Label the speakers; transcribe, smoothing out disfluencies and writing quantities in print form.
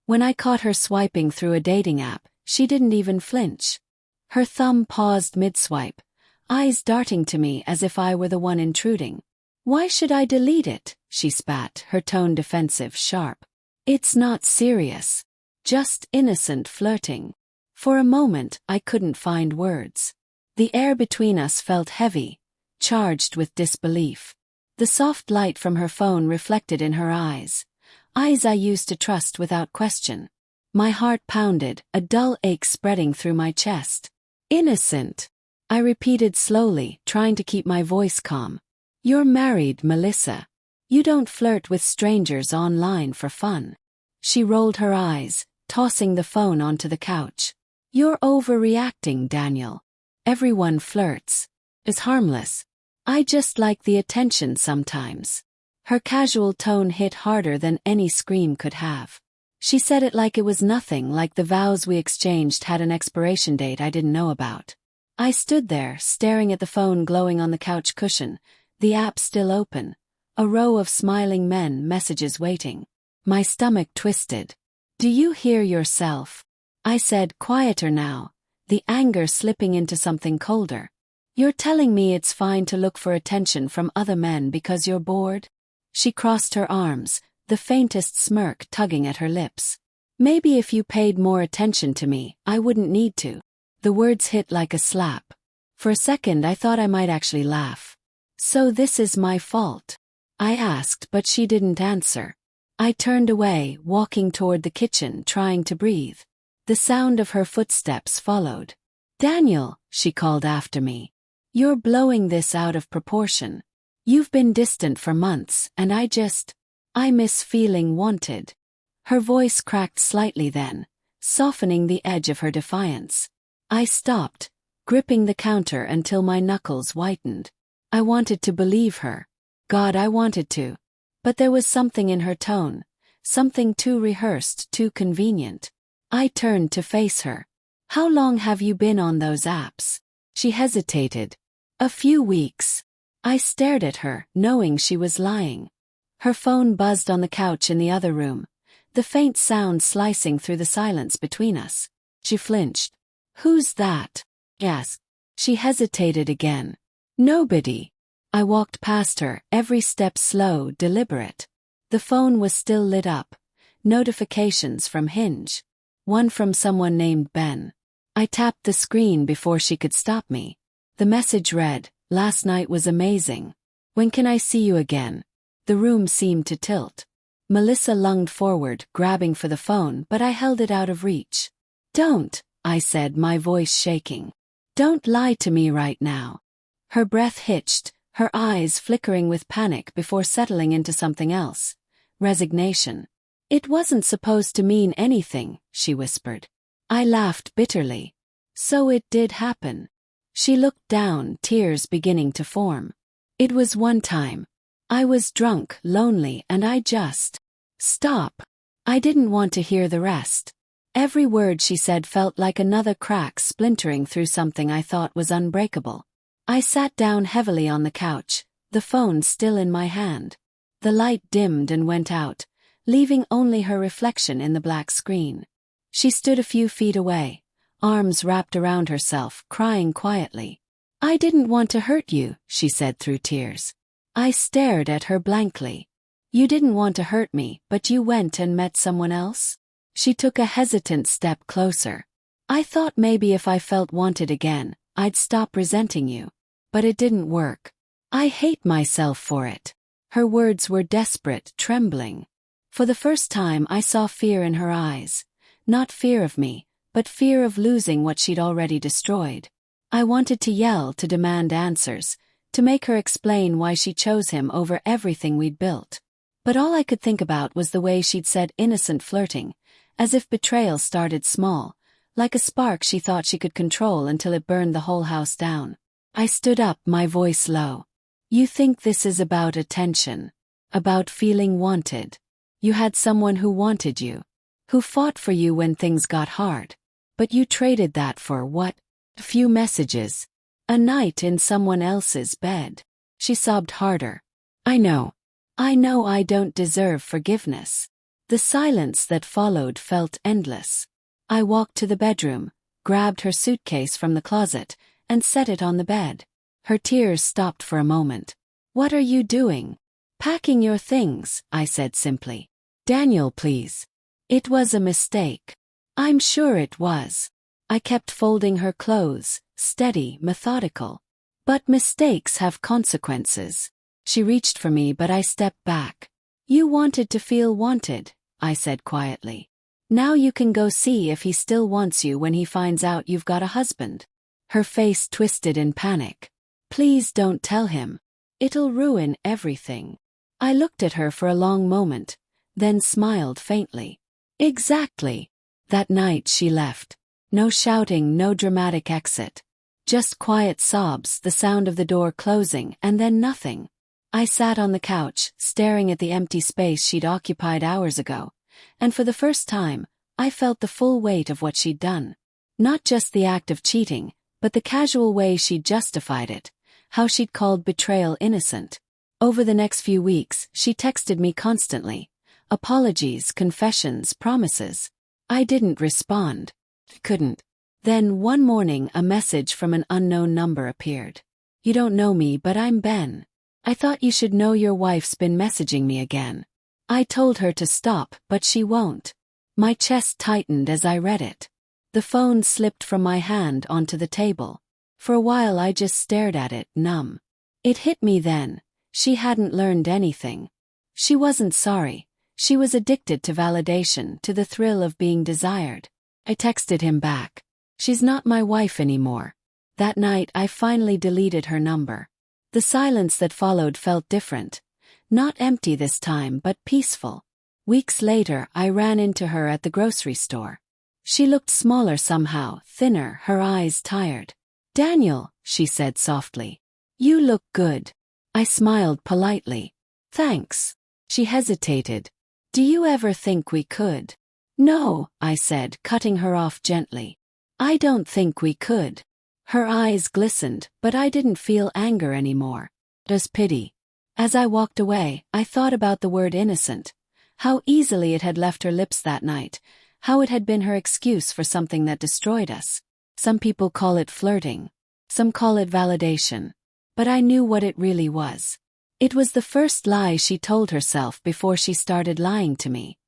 Speaker 1: When I caught her swiping through a dating app, she didn't even flinch. Her thumb paused mid-swipe, eyes darting to me as if I were the one intruding. "Why should I delete it?" she spat, her tone defensive, sharp. "It's not serious. Just innocent flirting." For a moment, I couldn't find words. The air between us felt heavy, charged with disbelief. The soft light from her phone reflected in her eyes I used to trust without question. My heart pounded, a dull ache spreading through my chest. "Innocent," I repeated slowly, trying to keep my voice calm. "You're married, Melissa. You don't flirt with strangers online for fun." She rolled her eyes, tossing the phone onto the couch. "You're overreacting, Daniel. Everyone flirts. It's harmless. I just like the attention sometimes." Her casual tone hit harder than any scream could have. She said it like it was nothing, like the vows we exchanged had an expiration date I didn't know about. I stood there, staring at the phone glowing on the couch cushion, the app still open, a row of smiling men, messages waiting. My stomach twisted. "Do you hear yourself?" I said, quieter now, the anger slipping into something colder. "You're telling me it's fine to look for attention from other men because you're bored?" She crossed her arms, the faintest smirk tugging at her lips. "Maybe if you paid more attention to me, I wouldn't need to." The words hit like a slap. For a second I thought I might actually laugh. "So this is my fault?" I asked, but she didn't answer. I turned away, walking toward the kitchen, trying to breathe. The sound of her footsteps followed. "Daniel," she called after me. "You're blowing this out of proportion. You've been distant for months, and I miss feeling wanted." Her voice cracked slightly then, softening the edge of her defiance. I stopped, gripping the counter until my knuckles whitened. I wanted to believe her. God, I wanted to. But there was something in her tone, something too rehearsed, too convenient. I turned to face her. "How long have you been on those apps?" She hesitated. "A few weeks." I stared at her, knowing she was lying. Her phone buzzed on the couch in the other room, the faint sound slicing through the silence between us. She flinched. "Who's that?" "Yes." She hesitated again. "Nobody." I walked past her, every step slow, deliberate. The phone was still lit up. Notifications from Hinge. One from someone named Ben. I tapped the screen before she could stop me. The message read, "Last night was amazing. When can I see you again?" The room seemed to tilt. Melissa lunged forward, grabbing for the phone, but I held it out of reach. "Don't," I said, my voice shaking. "Don't lie to me right now." Her breath hitched, her eyes flickering with panic before settling into something else. Resignation. "It wasn't supposed to mean anything," she whispered. I laughed bitterly. "So it did happen." She looked down, tears beginning to form. "It was one time. I was drunk, lonely, and I just..." "Stop." I didn't want to hear the rest. Every word she said felt like another crack splintering through something I thought was unbreakable. I sat down heavily on the couch, the phone still in my hand. The light dimmed and went out, leaving only her reflection in the black screen. She stood a few feet away, arms wrapped around herself, crying quietly. "I didn't want to hurt you," she said through tears. I stared at her blankly. "You didn't want to hurt me, but you went and met someone else?" She took a hesitant step closer. "I thought maybe if I felt wanted again, I'd stop resenting you. But it didn't work. I hate myself for it." Her words were desperate, trembling. For the first time I saw fear in her eyes. Not fear of me, but fear of losing what she'd already destroyed. I wanted to yell, to demand answers, to make her explain why she chose him over everything we'd built. But all I could think about was the way she'd said innocent flirting, as if betrayal started small, like a spark she thought she could control until it burned the whole house down. I stood up, my voice low. "You think this is about attention? About feeling wanted? You had someone who wanted you, who fought for you when things got hard. But you traded that for what? A few messages. A night in someone else's bed." She sobbed harder. I know I don't deserve forgiveness. The silence that followed felt endless. I walked to the bedroom, grabbed her suitcase from the closet, and set it on the bed. Her tears stopped for a moment. "What are you doing?" "Packing your things," I said simply. "Daniel, please." It was a mistake. I'm sure it was. I kept folding her clothes, steady, methodical. But mistakes have consequences. She reached for me, but I stepped back. "You wanted to feel wanted," I said quietly. "Now you can go see if he still wants you when he finds out you've got a husband." Her face twisted in panic. "Please don't tell him. It'll ruin everything." I looked at her for a long moment, then smiled faintly. Exactly. That night she left. No shouting, no dramatic exit. Just quiet sobs, the sound of the door closing, and then nothing. I sat on the couch, staring at the empty space she'd occupied hours ago, and for the first time, I felt the full weight of what she'd done. Not just the act of cheating, but the casual way she'd justified it, how she'd called betrayal innocent. Over the next few weeks, she texted me constantly. Apologies, confessions, promises. I didn't respond. Couldn't. Then one morning a message from an unknown number appeared. "You don't know me, but I'm Ben. I thought you should know your wife's been messaging me again." I told her to stop, but she won't. My chest tightened as I read it. The phone slipped from my hand onto the table. For a while I just stared at it, numb. It hit me then. She hadn't learned anything. She wasn't sorry. She was addicted to validation, to the thrill of being desired. I texted him back. "She's not my wife anymore." That night I finally deleted her number. The silence that followed felt different. Not empty this time, but peaceful. Weeks later I ran into her at the grocery store. She looked smaller somehow, thinner, her eyes tired. "Daniel," she said softly. "You look good." I smiled politely. "Thanks." She hesitated. "Do you ever think we could?" "No," I said, cutting her off gently. "I don't think we could." Her eyes glistened, but I didn't feel anger anymore. Just pity. As I walked away, I thought about the word innocent. How easily it had left her lips that night. How it had been her excuse for something that destroyed us. Some people call it flirting. Some call it validation. But I knew what it really was. It was the first lie she told herself before she started lying to me.